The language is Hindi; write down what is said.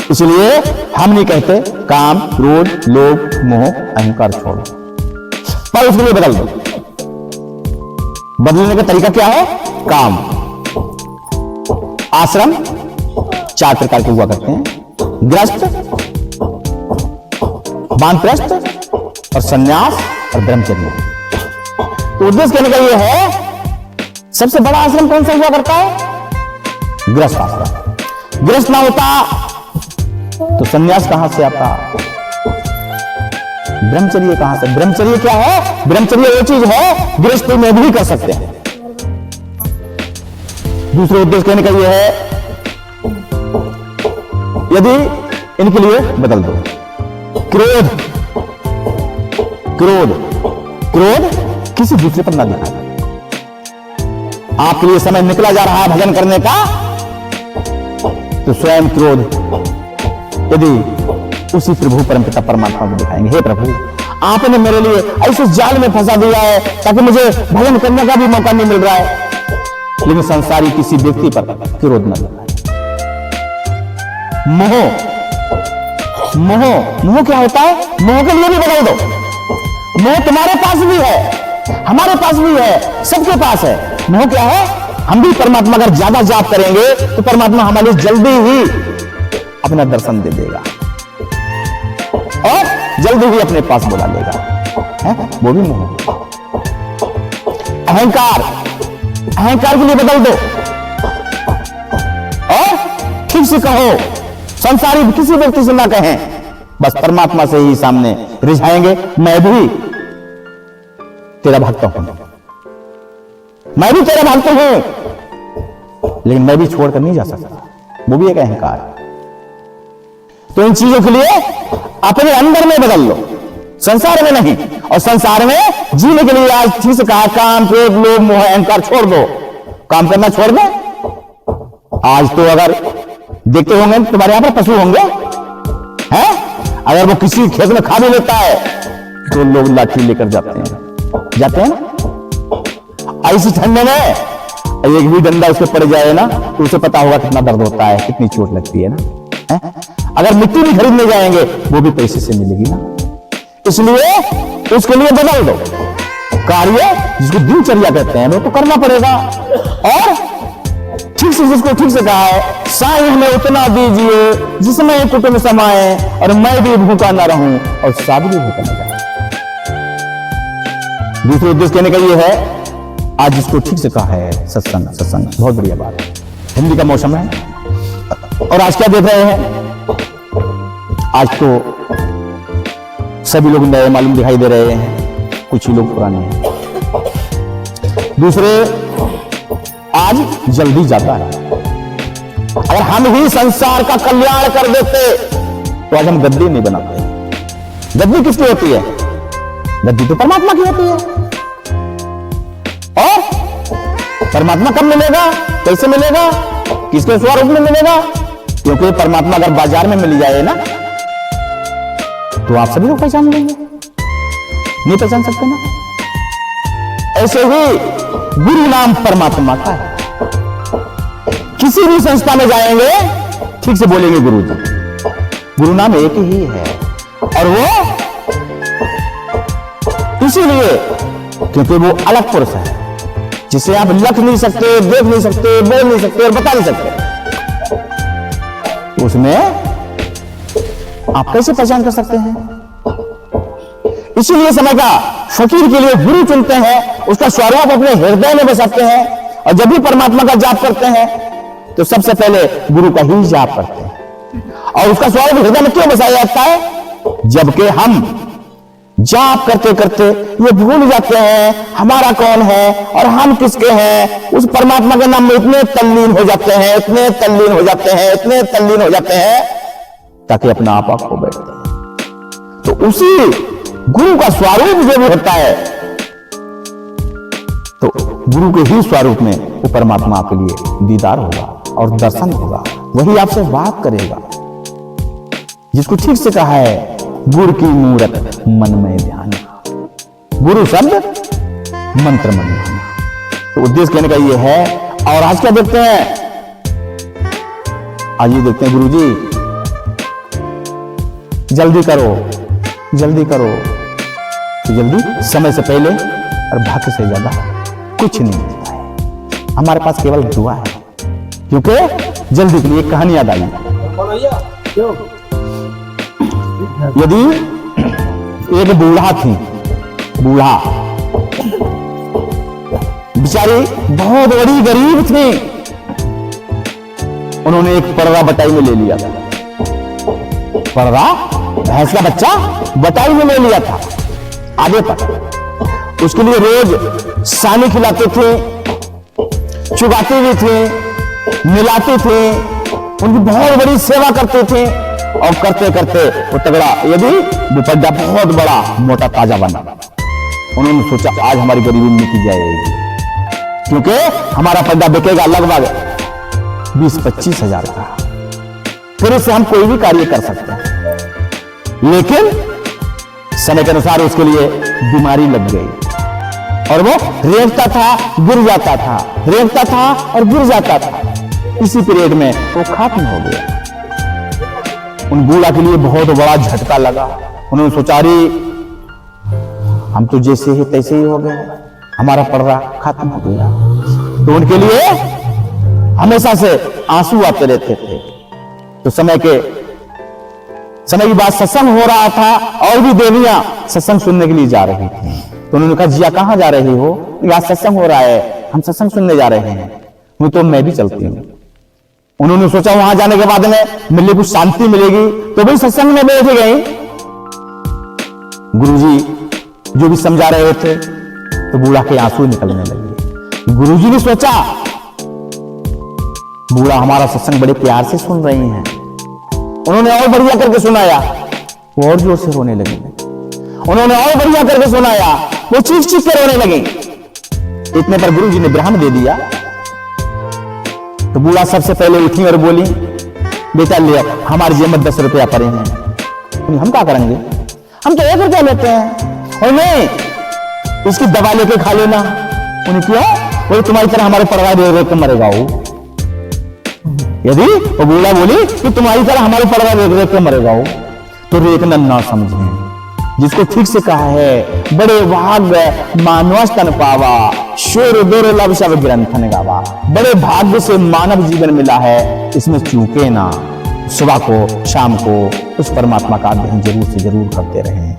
इसलिए हम नहीं कहते काम, क्रोध, लोभ, मोह, अहंकार छोड़ो, पर उसके लिए बदल दो। बदलने का तरीका क्या है? काम। आश्रम 4 प्रकार के हुआ करते हैं, गृहस्थ, वानप्रस्थ और संन्यास और ब्रह्मचर्य। तो उद्देश्य कहने का यह है, सबसे बड़ा आश्रम कौन सा हुआ करता है? गृहस्थ आश्रम। गृहस्थ ना होता तो संन्यास कहां से आता? ब्रह्मचर्य कहां से? ब्रह्मचर्य क्या है? ब्रह्मचर्य वो चीज है गृहस्थी में भी कर सकते हैं। दूसरा उद्देश्य कहने का यह है, यदि इनके लिए बदल दो। क्रोध, क्रोध, क्रोध किसी दूसरे पर ना दिखाना। आपके लिए समय निकला जा रहा है भजन करने का, तो स्वयं क्रोध यदि उसी प्रभु परमपिता परमात्मा को दिखाएंगे, हे प्रभु आपने मेरे लिए ऐसे जाल में फंसा दिया है ताकि मुझे भजन करने का भी मौका नहीं मिल रहा है। लेकिन संसारी किसी व्यक्ति पर क्रोध न दिखाए। मोह, मोह, मोह क्या होता है? मोह के लिए भी बदल दो। मोह तुम्हारे पास भी है, हमारे पास भी है, सबके पास है। मोह क्या है? हम भी परमात्मा अगर ज्यादा जाप करेंगे तो परमात्मा हमारे जल्दी ही अपना दर्शन दे देगा और जल्दी ही अपने पास बुला लेगा, है? वो भी मोह। अहंकार, अहंकार के लिए बदल दो और ठीक से कहो, संसारी किसी व्यक्ति से ना कहें, बस परमात्मा से ही सामने रिझाएंगे, मैं भी तेरा भक्त हूं, मैं भी तेरा भक्त हूं, लेकिन मैं भी छोड़कर नहीं जा सकता। वो भी एक अहंकार है। तो इन चीजों के लिए अपने अंदर में बदल लो, संसार में नहीं। और संसार में जीने के लिए आज ठीक से कहा, काम, क्रोध, लोभ, मोह, अहंकार छोड़ दो। काम करना छोड़ दो। आज तो अगर देखते होंगे तुम्हारे यहां पर पशु होंगे, हैं? अगर वो किसी खेत में खा भी लेता है तो लोग लाठी लेकर जाते हैं ना। ऐसी ठंडे में एक भी डंडा उसके पड़ जाए ना तो उसे पता होगा कितना दर्द होता है, कितनी चोट लगती है ना, है? अगर मिट्टी भी खरीदने जाएंगे वो भी पैसे से मिलेगी ना। इसलिए उसके लिए बदल दो कार्य, जिसको दिनचर्या कहते हैं, वो तो करना पड़ेगा। और ठीक से, जिसको ठीक से कहा है, साईं हमें उतना दीजिए जिसमें कुटुंब समाए और मैं भी भूखा ना रहूं और साधु भी भूखा ना जाए। दूसरा उद्देश्य कहने का यह है, आज जिसको ठीक से कहा है, सत्संग, सत्संग बहुत बढ़िया बात है। हिंदी का मौसम है और आज क्या देख रहे हैं? आज तो सभी लोग नए मालूम दिखाई दे रहे हैं, कुछ ही लोग पुराने हैं। दूसरे आज जल्दी जाता है। अगर हम ही संसार का कल्याण कर देते तो आज हम गद्दी नहीं बनाते। गद्दी किसकी होती है? गद्दी तो परमात्मा की होती है। और परमात्मा कब मिलेगा, कैसे मिलेगा, किसके स्वरूप में मिलेगा? क्योंकि परमात्मा अगर बाजार में मिल जाए ना तो आप सभी लोग पहचान लेंगे, नहीं पहचान सकते ना। ऐसे ही गुरु नाम परमात्मा का है। किसी भी संस्था में जाएंगे ठीक से बोलेंगे गुरु जी, गुरु नाम एक ही है। और वो इसीलिए क्योंकि वो अलग पुरुष है, जिसे आप लख नहीं सकते, देख नहीं सकते, बोल नहीं सकते और बता नहीं सकते। उसमें आप कैसे पहचान कर सकते हैं? इसीलिए समय का फकीर के लिए गुरु चुनते हैं, उसका स्वरूप अपने हृदय में बसाते हैं। और जब भी परमात्मा का जाप करते हैं तो सबसे पहले गुरु का ही जाप करते हैं। और उसका स्वरूप हृदय में क्यों बसाया जाता है? जबकि हम जाप करते करते ये भूल जाते हैं हमारा कौन है और हम किसके हैं। उस परमात्मा के नाम में इतने तल्लीन हो जाते हैं, इतने तल्लीन हो जाते हैं, इतने तल्लीन हो जाते हैं ताकि अपना आपा खो बैठते हैं। तो उसी गुरु का स्वरूप जो भी होता है, तो गुरु के ही स्वरूप में वो परमात्मा आपके लिए दीदार होगा और दर्शन होगा, वही आपसे बात करेगा। जिसको ठीक से कहा है, गुरु की मूरत मन में ध्यान, गुरु शब्द मंत्र मन माना। तो उद्देश्य कहने का ये है। और आज क्या देखते हैं? आज ये देखते हैं गुरु जी जल्दी करो, जल्दी करो। तो जल्दी, समय से पहले और भाग्य से ज्यादा कुछ नहीं मिलता है। हमारे पास केवल दुआ है, क्योंकि जल्दी के लिए एक कहानी याद आई। यदि एक बूढ़ा थी, बूढ़ा बेचारी बहुत बड़ी गरीब थी, उन्होंने एक पड़वा बटाई में ले लिया था। पड़वा, भैंस का बच्चा बटाई में ले लिया था आधे पर। उसके लिए रोज सानी खिलाते थे, चुगाते भी थे, मिलाते थे, उनकी बहुत बड़ी सेवा करते थे। और करते करते वो तगड़ा, यदि दुपट्टा बहुत बड़ा मोटा ताजा बना। उन्होंने सोचा आज हमारी गरीबी मिट जाएगी, क्योंकि हमारा पड्डा बिकेगा लगभग 20-25 हजार का, फिर इससे हम कोई भी कार्य कर सकते हैं। लेकिन समय के अनुसार उसके लिए बीमारी लग गई और वो रेंगता था, गिर जाता था, रेंगता था और गिर जाता था। इसी पीरियड में वो खत्म हो गया। उन बूढ़ा के लिए बहुत बड़ा झटका लगा। उन्होंने सोचा अरे हम तो जैसे ही तैसे ही हो गए, हमारा पड़वा खत्म हो गया। तो उनके लिए हमेशा से आंसू आते रहते थे। तो समय की बात, सत्संग हो रहा था और भी देवियां सत्संग सुनने के लिए जा रही थी। तो उन्होंने कहा जिया कहां जा रही हो? यहाँ सत्संग हो रहा है, हम सत्संग सुनने जा रहे हैं। तो मैं भी चलती हूँ। उन्होंने सोचा वहां जाने के बाद में मिलने कुछ शांति मिलेगी, तो भी सत्संग में बैठ गई। गुरुजी जो भी समझा रहे थे तो बूढ़ा के आंसू निकलने लगे। गुरुजी ने सोचा बूढ़ा हमारा सत्संग बड़े प्यार से सुन रही हैं। उन्होंने और बढ़िया करके सुनाया, वो और जोर से रोने लगे। उन्होंने और बढ़िया करके सुनाया, वो चीख चीख कर रोने लगे। इतने पर गुरुजी ने विराम दे दिया। तो बूढ़ा सबसे पहले उठी और बोली बेटा ले हमारी जेब 10 रुपया पड़े हैं, हम क्या करेंगे? हम तो 1 रुपया लेते हैं। और नहीं, इसकी दवा लेके खा लेना। उन्हें क्यों? बोले तुम्हारी तरह हमारे पड़वा दे रहे मरेगा वो। यदि वो बूढ़ा बोली कि तुम्हारी तरह हमारे पड़वा दे रहे मरेगा वो, तो रेखना ना समझे। जिसको ठीक से कहा है बड़े भाग्य मानवस तन पावा, शोर दोर लब सब ग्रंथन गावा। बड़े भाग्य से मानव जीवन मिला है, इसमें चूके ना। सुबह को शाम को उस परमात्मा का अध्ययन जरूर से जरूर करते रहें।